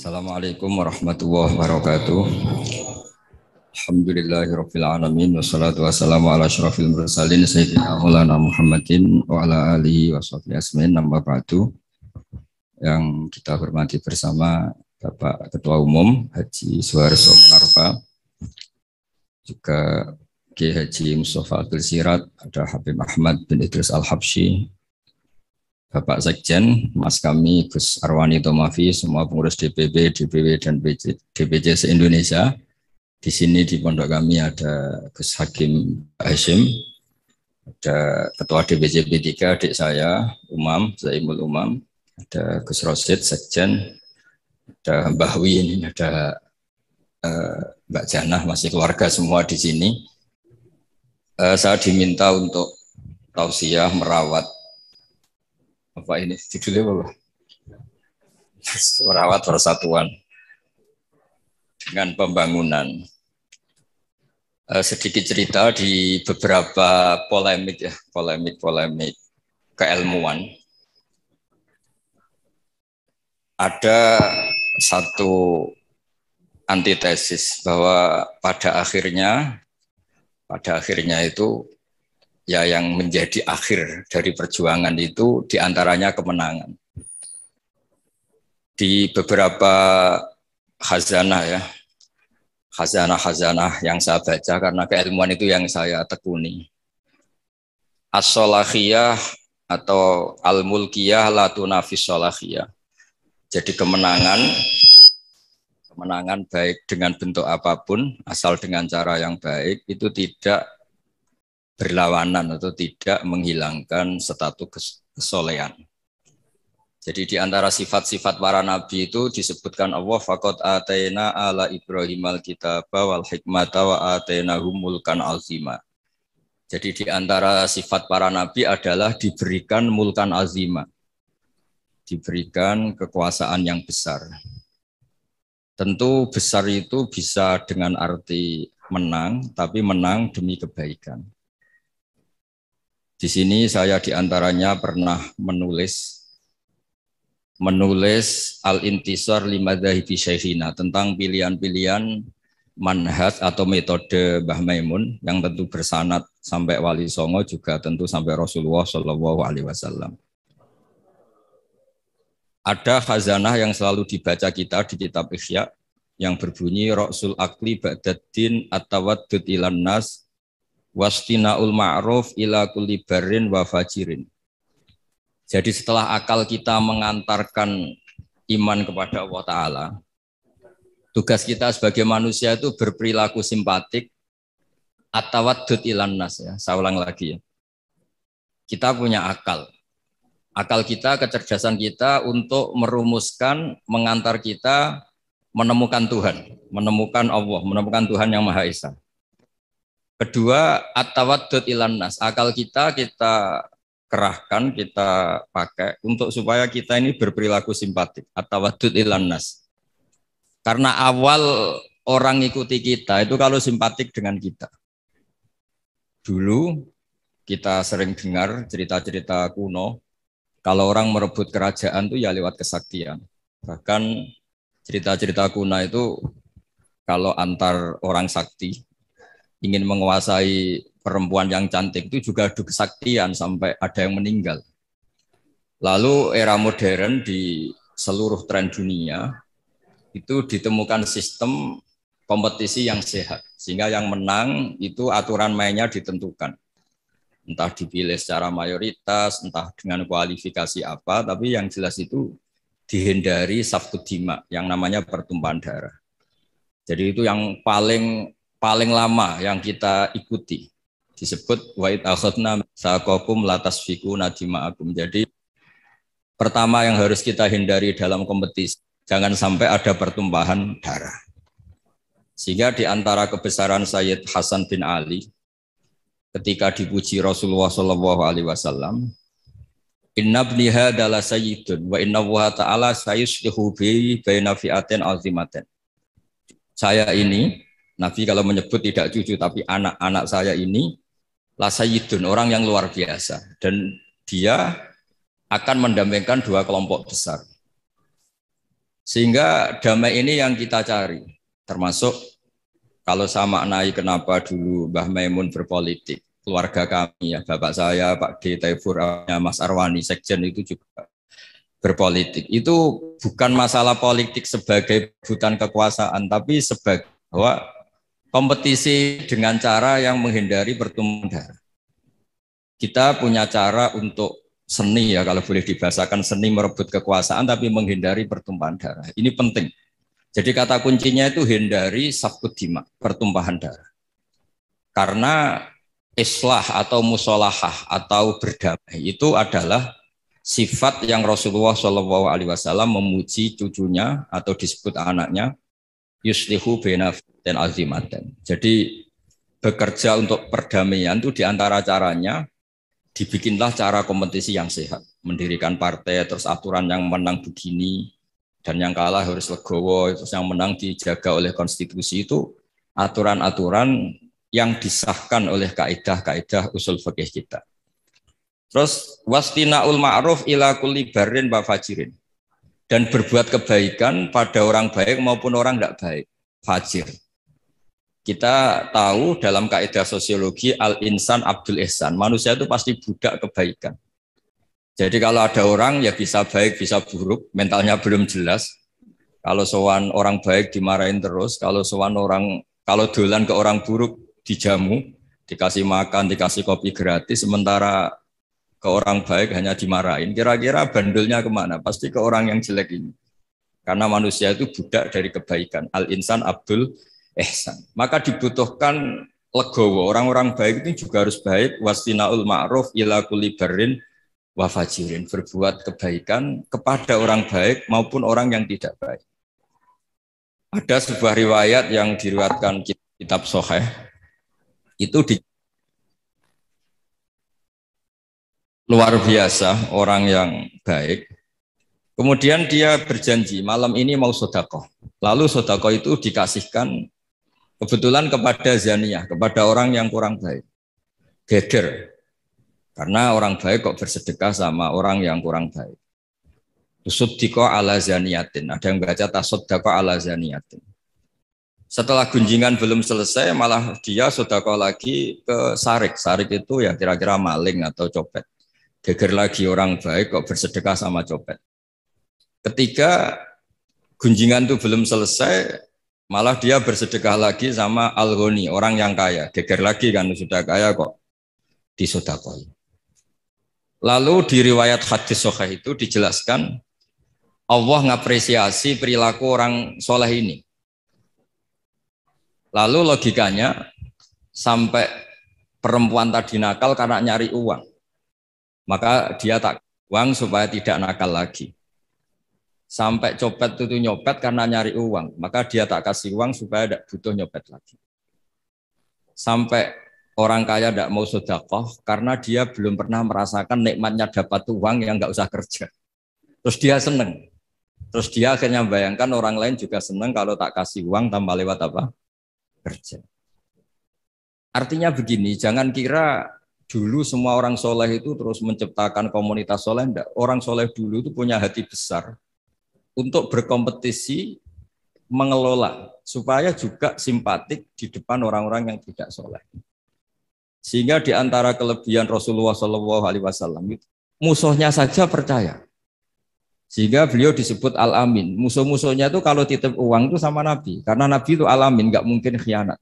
Assalamualaikum warahmatullahi wabarakatuh. Alhamdulillahirabbil alamin wassalatu wassalamu ala asyrofil mursalin sayyidina Maulana Muhammadin wa ala alihi washabbihi ajmain. Amma ba'du. Yang kita hormati bersama Bapak Ketua Umum Haji Suharso Munarfa, juga Kiai Haji Mustafa Abdul Sirat, ada Habib Ahmad bin Idris Al-Habsyi, Bapak Sekjen, Mas kami, Gus Arwani Tomafi, semua pengurus DPB, DPW, dan DPC se-Indonesia. Di sini di pondok kami ada Gus Hakim Hashim, ada Ketua DPC P3, adik saya, Umam, Zaimul Umam, ada Gus Rosid, Sekjen, ada Mbah Wi, ini ada Mbak Janah, masih keluarga semua di sini. Saya diminta untuk tausiah merawat apa ini judulnya apa? Merawat persatuan dengan pembangunan. Sedikit cerita di beberapa polemik keilmuan. Ada satu antitesis bahwa pada akhirnya itu ya yang menjadi akhir dari perjuangan itu diantaranya kemenangan. Di beberapa khazanah yang saya baca, karena keilmuan itu yang saya tekuni. As-sholahiyah atau al-mulkiyah la tunafis sholahiyah. Jadi kemenangan baik dengan bentuk apapun, asal dengan cara yang baik, itu tidak berlawanan atau tidak menghilangkan status kesolehan. Jadi di antara sifat-sifat para nabi itu disebutkan Allah faqad ataina ala Ibrahimal kitaba wal hikmata wa atainahum mulkan azima. Jadi di antara sifat para nabi adalah diberikan mulkan azima. Diberikan kekuasaan yang besar. Tentu besar itu bisa dengan arti menang, tapi menang demi kebaikan. Di sini saya diantaranya pernah menulis Al-Intisar Limadzahibi Syekhina tentang pilihan-pilihan manhaj atau metode Mbah Maimun yang tentu bersanad sampai Wali Songo, juga tentu sampai Rasulullah SAW. Ada khazanah yang selalu dibaca kita di kitab Ihya yang berbunyi Ra'sul Aqli Ba'daddin At-Tawaddud ilan nas wastina'ul ma'ruf ila kulli barrin wa fajirin. Jadi setelah akal kita mengantarkan iman kepada Allah Ta'ala, tugas kita sebagai manusia itu berperilaku simpatik at-tawaddud ilan nas, ya. Saya ulang lagi ya. Kita punya akal. Akal kita, kecerdasan kita untuk merumuskan, mengantar kita menemukan Tuhan, menemukan Allah, menemukan Tuhan yang Maha Esa. Kedua, at-tawaddud ilan nas. Akal kita kerahkan, kita pakai untuk supaya kita ini berperilaku simpatik. At-tawaddud ilan nas. Karena awal orang ikuti kita itu kalau simpatik dengan kita. Dulu kita sering dengar cerita-cerita kuno, kalau orang merebut kerajaan itu ya lewat kesaktian. Bahkan cerita-cerita kuno itu kalau antar orang sakti ingin menguasai perempuan yang cantik itu juga adu kesaktian sampai ada yang meninggal. Lalu era modern di seluruh tren dunia itu ditemukan sistem kompetisi yang sehat. Sehingga yang menang itu aturan mainnya ditentukan. Entah dipilih secara mayoritas, entah dengan kualifikasi apa, tapi yang jelas itu dihindari safkud dima, yang namanya pertumpahan darah. Jadi itu yang paling lama yang kita ikuti. Disebut wa id akhadna saqakum la tasfikuna dima'akum. Jadi pertama yang harus kita hindari dalam kompetisi, jangan sampai ada pertumpahan darah. Sehingga di antara kebesaran Sayyid Hasan bin Ali ketika dipuji Rasulullah SAW, inna ibni hadala sayyidun wa inna Allah ta'ala sayuslihu bi baina fi'atin azimatin. Saya ini, Nabi kalau menyebut tidak cucu tapi anak-anak saya ini la sayyidun, orang yang luar biasa, dan dia akan mendampingkan dua kelompok besar. Sehingga damai ini yang kita cari. Termasuk kalau saya maknai kenapa dulu Mbah Maimun berpolitik. Keluarga kami ya, bapak saya, Pak D. Taifur, Mas Arwani, Sekjen itu juga berpolitik. Itu bukan masalah politik sebagai rebutan kekuasaan, tapi sebagai bahwa kompetisi dengan cara yang menghindari pertumpahan darah. Kita punya cara untuk seni ya, kalau boleh dibahasakan seni merebut kekuasaan tapi menghindari pertumpahan darah. Ini penting. Jadi kata kuncinya itu hindari safkut dima, pertumpahan darah. Karena islah atau musolahah atau berdamai itu adalah sifat yang Rasulullah SAW memuji cucunya atau disebut anaknya yuslihu baina dan azimaten. Jadi bekerja untuk perdamaian itu diantara caranya dibikinlah cara kompetisi yang sehat, mendirikan partai, terus aturan yang menang begini, dan yang kalah harus legowo, terus yang menang dijaga oleh konstitusi itu aturan-aturan yang disahkan oleh kaidah-kaidah usul fikih kita. Terus wastinaul ma'ruf ila kulli barrin wa fajirin. Dan berbuat kebaikan pada orang baik maupun orang tidak baik, fajir. Kita tahu dalam kaidah sosiologi al-insan abdul ihsan, manusia itu pasti budak kebaikan. Jadi kalau ada orang ya bisa baik, bisa buruk, mentalnya belum jelas. Kalau sowan orang baik dimarahin terus, kalau sowan orang, kalau dolan ke orang buruk dijamu, dikasih makan, dikasih kopi gratis, sementara ke orang baik hanya dimarahin. Kira-kira bandulnya kemana? Pasti ke orang yang jelek ini. Karena manusia itu budak dari kebaikan. Al-insan abdul ihsan. Maka dibutuhkan legowo. Orang-orang baik itu juga harus baik. Wastinaul ma'ruf ila kulli barrin wa fajirin, berbuat kebaikan kepada orang baik maupun orang yang tidak baik. Ada sebuah riwayat yang diriwayatkan kitab Sahih itu luar biasa orang yang baik. Kemudian dia berjanji malam ini mau sedekah. Lalu sedekah itu dikasihkan kebetulan kepada zaniyah, kepada orang yang kurang baik. Geger. Karena orang baik kok bersedekah sama orang yang kurang baik. Tusuddiko ala zaniyatin. Ada yang baca tasoddako ala zaniyatin. Setelah gunjingan belum selesai, malah dia sedekah lagi ke sarik. Sarik itu ya kira-kira maling atau copet. Geger lagi orang baik kok bersedekah sama copet. Ketika gunjingan itu belum selesai, malah dia bersedekah lagi sama al-ghani, orang yang kaya. Geger lagi kan sudah kaya kok disedekahi. Lalu di riwayat hadis sahih itu dijelaskan Allah ngapresiasi perilaku orang soleh ini. Lalu logikanya sampai perempuan tadi nakal karena nyari uang, maka dia tak uang supaya tidak nakal lagi. Sampai copet itu nyopet karena nyari uang, maka dia tak kasih uang supaya tidak butuh nyopet lagi. Sampai orang kaya tidak mau sedekah karena dia belum pernah merasakan nikmatnya dapat uang yang nggak usah kerja. Terus dia seneng. Terus dia akhirnya bayangkan orang lain juga seneng kalau tak kasih uang tanpa lewat apa? Kerja. Artinya begini, jangan kira dulu semua orang soleh itu terus menciptakan komunitas soleh. Enggak. Orang soleh dulu itu punya hati besar untuk berkompetisi mengelola supaya juga simpatik di depan orang-orang yang tidak soleh. Sehingga di antara kelebihan Rasulullah SAW musuhnya saja percaya. Sehingga beliau disebut Al-Amin. Musuh-musuhnya itu kalau titip uang itu sama Nabi. Karena Nabi itu Al-Amin, nggak mungkin khianat.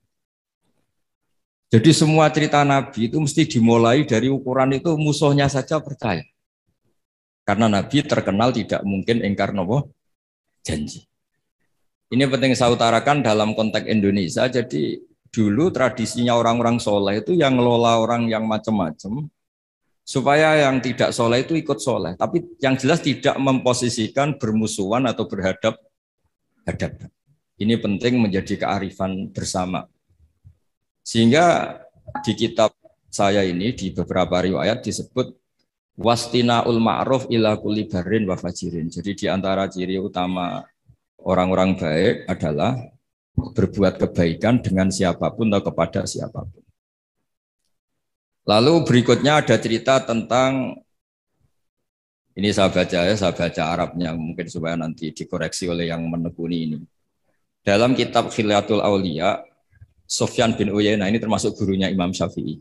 Jadi semua cerita Nabi itu mesti dimulai dari ukuran itu musuhnya saja percaya. Karena Nabi terkenal tidak mungkin ingkar nopo janji. Ini penting saya utarakan dalam konteks Indonesia. Jadi dulu tradisinya orang-orang soleh itu yang ngelola orang yang macam-macam supaya yang tidak soleh itu ikut soleh. Tapi yang jelas tidak memposisikan bermusuhan atau berhadap-hadapan. Ini penting menjadi kearifan bersama. Sehingga di kitab saya ini di beberapa riwayat disebut wastinaul ma'ruf ila kulli barrin wa fajirin. Jadi di antara ciri utama orang-orang baik adalah berbuat kebaikan dengan siapapun atau kepada siapapun. Lalu berikutnya ada cerita tentang Ini saya baca ya, saya baca Arabnya mungkin supaya nanti dikoreksi oleh yang menekuni ini. Dalam kitab Khilyatul Auliya, Sufyan bin Uyainah ini termasuk gurunya Imam Syafi'i.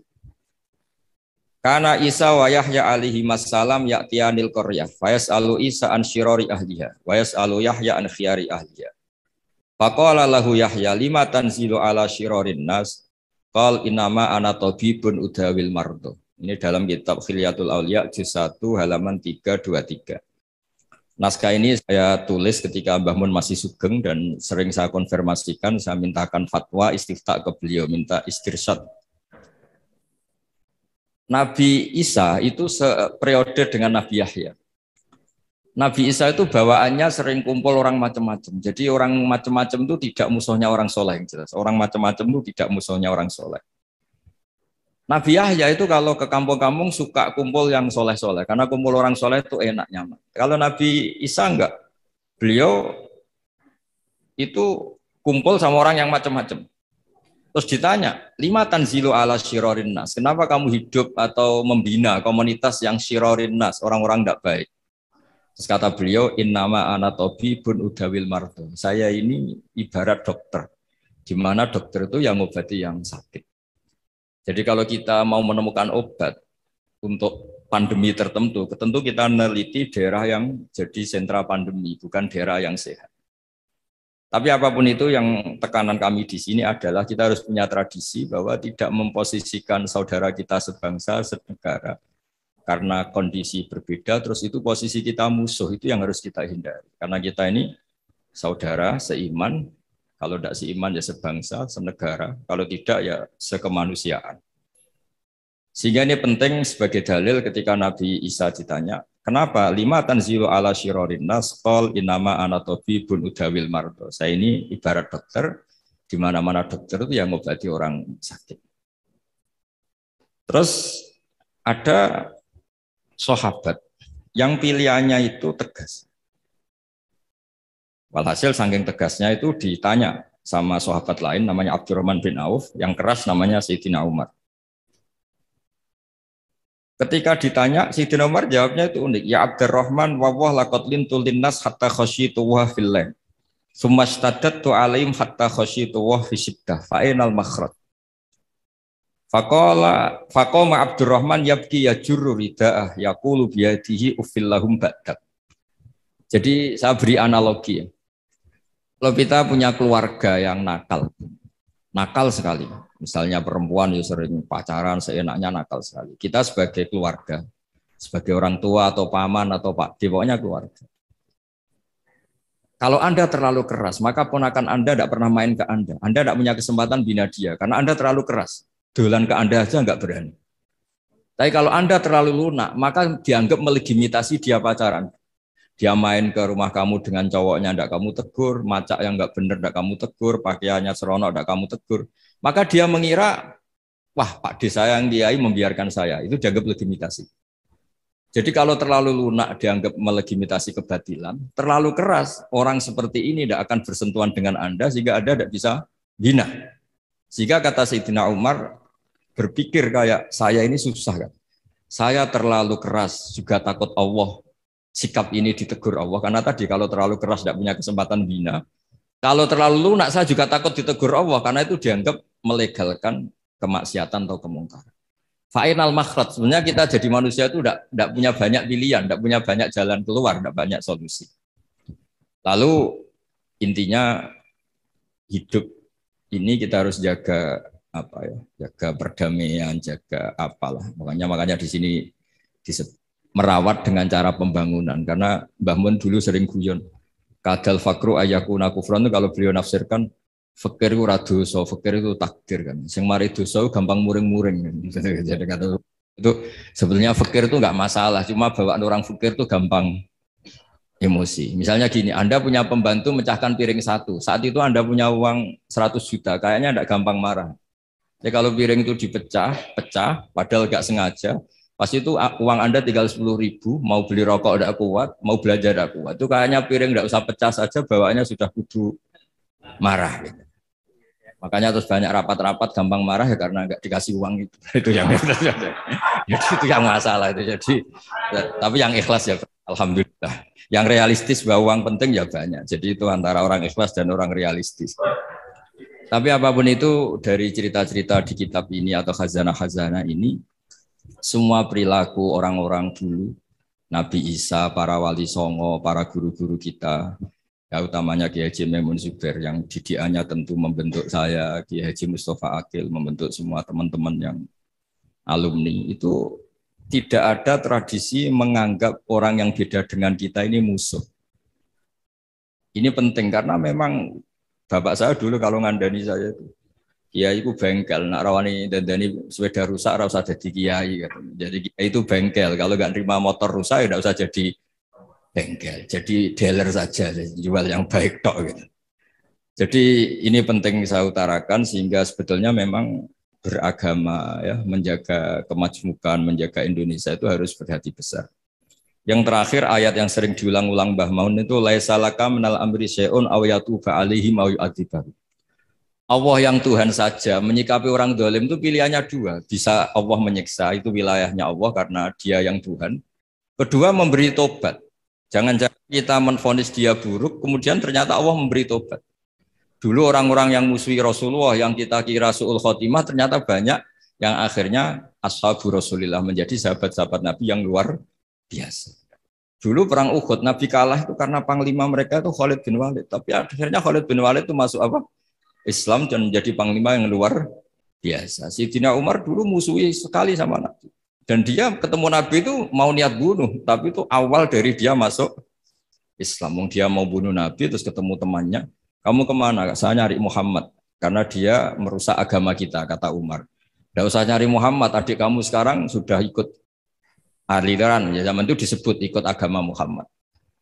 Karena Isa wa Yahya alaihi wassalam ya'tiyanil qaryah fa yas'alu Isa an syirari ahliha wa yas'alu Yahya an khiyari ahliha. Faqala lahu Yahya lima tanzilu ala syirarin nas qal innama ana tabibun udawil mardo. Ini dalam kitab Khilyatul Auliya juz 1 halaman 323. Naskah ini saya tulis ketika Mbah Mun masih sugeng dan sering saya konfirmasikan, saya mintakan fatwa istifta ke beliau, minta istirsyad. Nabi Isa itu seperiode dengan Nabi Yahya. Nabi Isa itu bawaannya sering kumpul orang macam-macam. Jadi orang macam-macam itu tidak musuhnya orang soleh yang jelas. Orang macam-macam itu tidak musuhnya orang soleh. Nabi Yahya itu kalau ke kampung-kampung suka kumpul yang soleh-soleh. Karena kumpul orang soleh itu enak, nyaman. Kalau Nabi Isa enggak. Beliau itu kumpul sama orang yang macam-macam. Terus ditanya, lima tanzilu ala syirarin nas. Kenapa kamu hidup atau membina komunitas yang syirarin nas, orang-orang tidak baik? Terus kata beliau, innama ana tabibun udawil mardo. Saya ini ibarat dokter. Di mana dokter itu yang mengobati yang sakit. Jadi kalau kita mau menemukan obat untuk pandemi tertentu, tentu kita meneliti daerah yang jadi sentra pandemi, bukan daerah yang sehat. Tapi apapun itu, yang tekanan kami di sini adalah kita harus punya tradisi bahwa tidak memposisikan saudara kita sebangsa, senegara. Karena kondisi berbeda, terus itu posisi kita musuh, itu yang harus kita hindari. Karena kita ini saudara, seiman, kalau tidak seiman ya sebangsa, senegara, kalau tidak ya sekemanusiaan. Sehingga ini penting sebagai dalil ketika Nabi Isa ditanya, kenapa lima tanzilu ala syirarin nas qol innama ana tabibun udawil mardo. Saya ini ibarat dokter, di mana-mana dokter itu yang mengobati orang sakit. Terus ada sahabat yang pilihannya itu tegas. Walhasil saking tegasnya itu ditanya sama sahabat lain namanya Abdurrahman bin Auf, yang keras namanya Sayyidina Umar. Ketika ditanya, Sayyidina Umar jawabnya itu unik. Ya Abdurrahman, wawah laqad lintu linnas hatta khasyitu wa fillah. Summa staddattu alaihim hatta khasyitu wa fi syiddah. Fa'inal makhraj. Faqama Abdurrahman yabki yajurru rida'ah yaqulu biyadihi ufillahum ba'dak. Jadi saya beri analogi ya. Kalau kita punya keluarga yang nakal sekali. Misalnya perempuan yang sering pacaran seenaknya, nakal sekali. Kita sebagai keluarga, sebagai orang tua atau paman atau pakde, pokoknya keluarga. Kalau Anda terlalu keras, maka ponakan Anda tidak pernah main ke Anda. Anda tidak punya kesempatan bina dia, karena Anda terlalu keras. Dolan ke Anda aja nggak berani. Tapi kalau Anda terlalu lunak, maka dianggap melegitimasi dia pacaran. Dia main ke rumah kamu dengan cowoknya, tidak kamu tegur, macak yang nggak benar, tidak kamu tegur, pakaiannya seronok, tidak kamu tegur. Maka dia mengira, wah Pak D saya yang kiai membiarkan saya, itu dianggap legitimasi. Jadi kalau terlalu lunak dianggap melegitimasi kebatilan, terlalu keras, orang seperti ini tidak akan bersentuhan dengan Anda, sehingga Anda tidak bisa bina. Sehingga kata Sayyidina Umar, berpikir kayak saya ini susah kan. Saya terlalu keras, juga takut Allah. Sikap ini ditegur Allah, karena tadi kalau terlalu keras tidak punya kesempatan bina. Kalau terlalu lunak saya juga takut ditegur Allah, karena itu dianggap melegalkan kemaksiatan atau kemungkaran. Fa'inal makhraj, sebenarnya kita jadi manusia itu tidak punya banyak pilihan, tidak punya banyak jalan keluar, tidak banyak solusi. Lalu intinya hidup ini kita harus jaga apa ya, jaga perdamaian, jaga apalah. Makanya di sini merawat dengan cara pembangunan, karena Mbah Mun dulu sering guyon kadal fakru ayakuna kufran itu kalau beliau nafsirkan fakir itu radoso, fakir itu takdir kan, sing mari dosa gampang muring-muring kan. Jadi kata itu sebetulnya fakir itu nggak masalah, cuma bawaan orang fakir itu gampang emosi. Misalnya gini, Anda punya pembantu mecahkan piring satu, saat itu Anda punya uang 100 juta, kayaknya enggak gampang marah. Jadi kalau piring itu pecah, padahal nggak sengaja, pas itu uang Anda tinggal 10.000, mau beli rokok tidak kuat, mau belajar tidak kuat, itu kayaknya piring tidak usah pecah saja, bawaannya sudah kudu marah. Gitu. Makanya terus banyak rapat-rapat gampang marah ya karena nggak dikasih uang itu yang jadi itu yang masalah itu. Jadi tapi yang ikhlas ya. Alhamdulillah. Yang realistis bahwa uang penting ya banyak. Jadi itu antara orang ikhlas dan orang realistis. Tapi apapun itu dari cerita-cerita di kitab ini atau khazanah-khazanah ini, semua perilaku orang-orang dulu, Nabi Isa, para wali songo, para guru-guru kita, ya utamanya Kiai Haji Maimun Zubair yang didikannya tentu membentuk saya, Kiai Haji Mustafa Akil membentuk semua teman-teman yang alumni itu tidak ada tradisi menganggap orang yang beda dengan kita ini musuh. Ini penting karena memang bapak saya dulu kalau ngandani saya itu, kiai itu bengkel, nak rawani dandani sepeda rusak, ora usah jadi kiai. Jadi kiai itu bengkel, kalau nggak nerima motor rusak, ya nggak usah jadi bengkel, jadi dealer saja, jual yang baik tok gitu. Jadi ini penting saya utarakan sehingga sebetulnya memang beragama ya, menjaga kemajmukan, menjaga Indonesia itu harus berhati besar. Yang terakhir ayat yang sering diulang-ulang Mbah Maun itu laisalaka minal amri syai'un aw yatuba alaihim aw yu'adzibahu. Allah yang Tuhan saja menyikapi orang zalim itu pilihannya dua, bisa Allah menyiksa itu wilayahnya Allah karena dia yang Tuhan. Kedua memberi tobat. Jangan-jangan kita menvonis dia buruk kemudian ternyata Allah memberi tobat. Dulu orang-orang yang musuhi Rasulullah yang kita kira su'ul khotimah ternyata banyak yang akhirnya ashabu Rasulillah menjadi sahabat-sahabat Nabi yang luar biasa. Dulu perang Uhud Nabi kalah itu karena panglima mereka itu Khalid bin Walid. Tapi akhirnya Khalid bin Walid itu masuk apa? Islam dan menjadi panglima yang luar biasa. Sayyidina Umar dulu musuhi sekali sama Nabi. Dan dia ketemu Nabi itu mau niat bunuh, tapi itu awal dari dia masuk Islam. Dia mau bunuh Nabi terus ketemu temannya. Kamu kemana? Saya nyari Muhammad. Karena dia merusak agama kita, kata Umar. Tidak usah nyari Muhammad, adik kamu sekarang sudah ikut aliran. Ya, zaman itu disebut ikut agama Muhammad.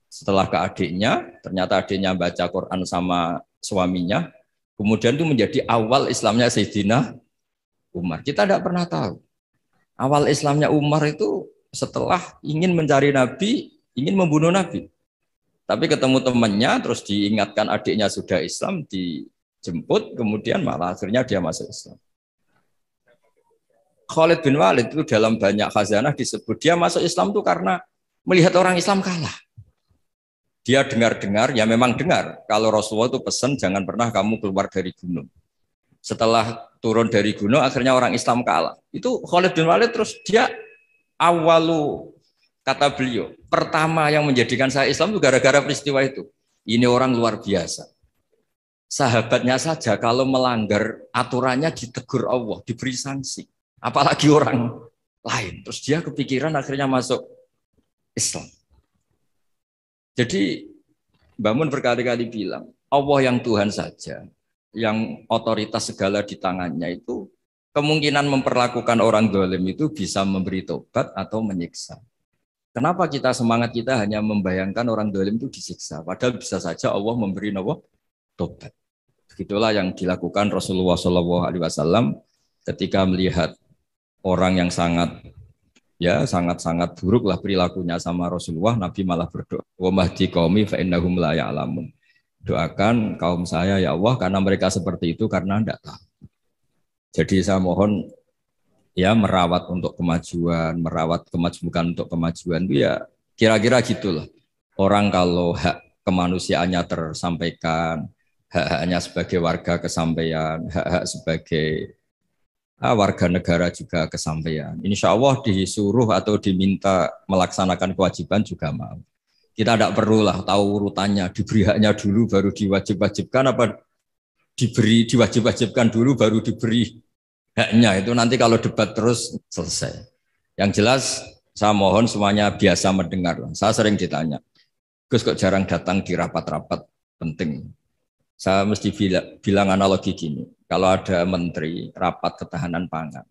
Setelah ke adiknya, ternyata adiknya baca Quran sama suaminya. Kemudian itu menjadi awal Islamnya Sayyidina Umar. Kita tidak pernah tahu. Awal Islamnya Umar itu setelah ingin mencari Nabi, ingin membunuh Nabi. Tapi ketemu temannya, terus diingatkan adiknya sudah Islam, dijemput, kemudian malah akhirnya dia masuk Islam. Khalid bin Walid itu dalam banyak khazanah disebut, dia masuk Islam itu karena melihat orang Islam kalah. Dia dengar-dengar, ya memang dengar, kalau Rasulullah itu pesan jangan pernah kamu keluar dari gunung. Setelah turun dari gunung, akhirnya orang Islam kalah. Itu Khalid bin Walid terus dia awalu, kata beliau, pertama yang menjadikan saya Islam itu gara-gara peristiwa itu. Ini orang luar biasa. Sahabatnya saja kalau melanggar aturannya ditegur Allah, diberi sanksi. Apalagi orang lain. Terus dia kepikiran akhirnya masuk Islam. Jadi Mbah Mun berkali-kali bilang, Allah yang Tuhan saja, yang otoritas segala di tangannya itu, kemungkinan memperlakukan orang zalim itu bisa memberi tobat atau menyiksa. Kenapa kita semangat kita hanya membayangkan orang zalim itu disiksa, padahal bisa saja Allah memberi tobat. Begitulah yang dilakukan Rasulullah SAW ketika melihat orang yang sangat buruk lah perilakunya sama Rasulullah, Nabi malah berdoa, wa mahdi qaumi fa innahum la ya'lamun. Doakan kaum saya ya Allah karena mereka seperti itu karena tidak tahu. Jadi saya mohon ya merawat untuk kemajuan, merawat kemajmukan untuk kemajuan itu ya kira-kira gitulah. Orang kalau hak kemanusiaannya tersampaikan, hak-haknya sebagai warga kesampaian, hak-hak sebagai warga negara juga kesampaian. Insya Allah disuruh atau diminta melaksanakan kewajiban juga mau. Kita tidak perlulah tahu urutannya, diberi haknya dulu baru diwajib-wajibkan apa diwajib-wajibkan dulu baru diberi haknya. Itu nanti kalau debat terus selesai. Yang jelas saya mohon semuanya biasa mendengar. Saya sering ditanya, Gus kok jarang datang di rapat-rapat penting. Saya mesti bilang analogi gini, kalau ada menteri rapat ketahanan pangan,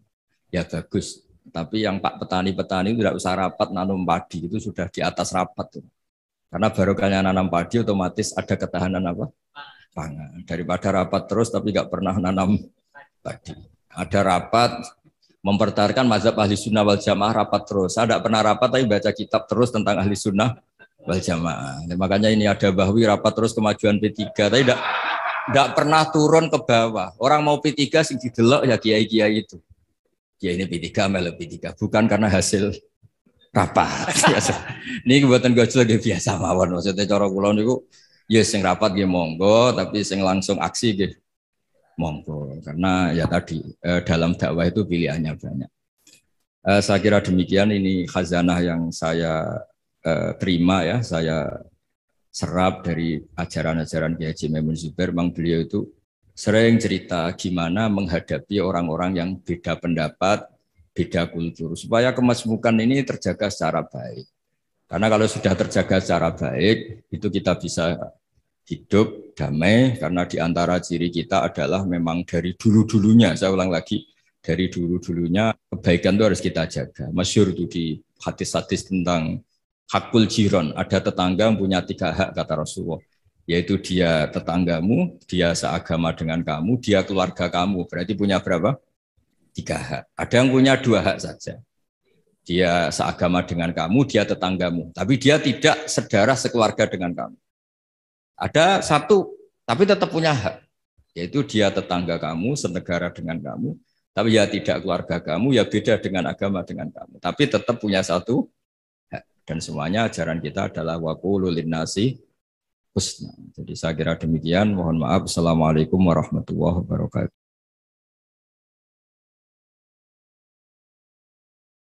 ya bagus. Tapi yang Pak petani-petani tidak usah rapat nanam padi, itu sudah di atas rapat. Karena barokahnya nanam padi otomatis ada ketahanan apa? Pangan. Daripada rapat terus tapi nggak pernah nanam padi. Ada rapat, mempertahankan mazhab ahli sunnah wal jamaah rapat terus. Saya tidak pernah rapat tapi baca kitab terus tentang ahli sunnah wal jamaah. Nah, makanya ini ada Bahwi rapat terus kemajuan P3. Tapi tidak pernah turun ke bawah. Orang mau P3 sing didelok ya kiai-kiai itu. Kiai ini P3 melu P3. Bukan karena hasil rapat. Ini kebuatan gojol lagi biasa mawon. Maksudnya cara kula niku ya sing rapat nggih monggo, tapi sing langsung aksi nggih monggo. Karena ya tadi dalam dakwah itu pilihannya banyak. Saya kira demikian, ini khazanah yang saya terima ya, saya serap dari ajaran-ajaran Kiai Haji Maimun Zubair. Memang beliau itu sering cerita gimana menghadapi orang-orang yang beda pendapat, beda kultur, supaya kemasmukan ini terjaga secara baik. Karena kalau sudah terjaga secara baik, itu kita bisa hidup damai, karena di antara ciri kita adalah memang dari dulu-dulunya, saya ulang lagi, dari dulu-dulunya kebaikan itu harus kita jaga. Masyhur itu di hadis-hadis tentang hakul jiron, ada tetangga yang punya 3 hak kata Rasulullah, yaitu dia tetanggamu, dia seagama dengan kamu, dia keluarga kamu. Berarti punya berapa? 3 hak. Ada yang punya 2 hak saja. Dia seagama dengan kamu, dia tetanggamu, tapi dia tidak sedarah sekeluarga dengan kamu. Ada 1, tapi tetap punya hak, yaitu dia tetangga kamu, senegara dengan kamu, tapi ya tidak keluarga kamu, ya beda dengan agama dengan kamu, tapi tetap punya 1 hak. Dan semuanya ajaran kita adalah waqulu linnasi husna. Jadi saya kira demikian. Mohon maaf. Assalamualaikum warahmatullahi wabarakatuh.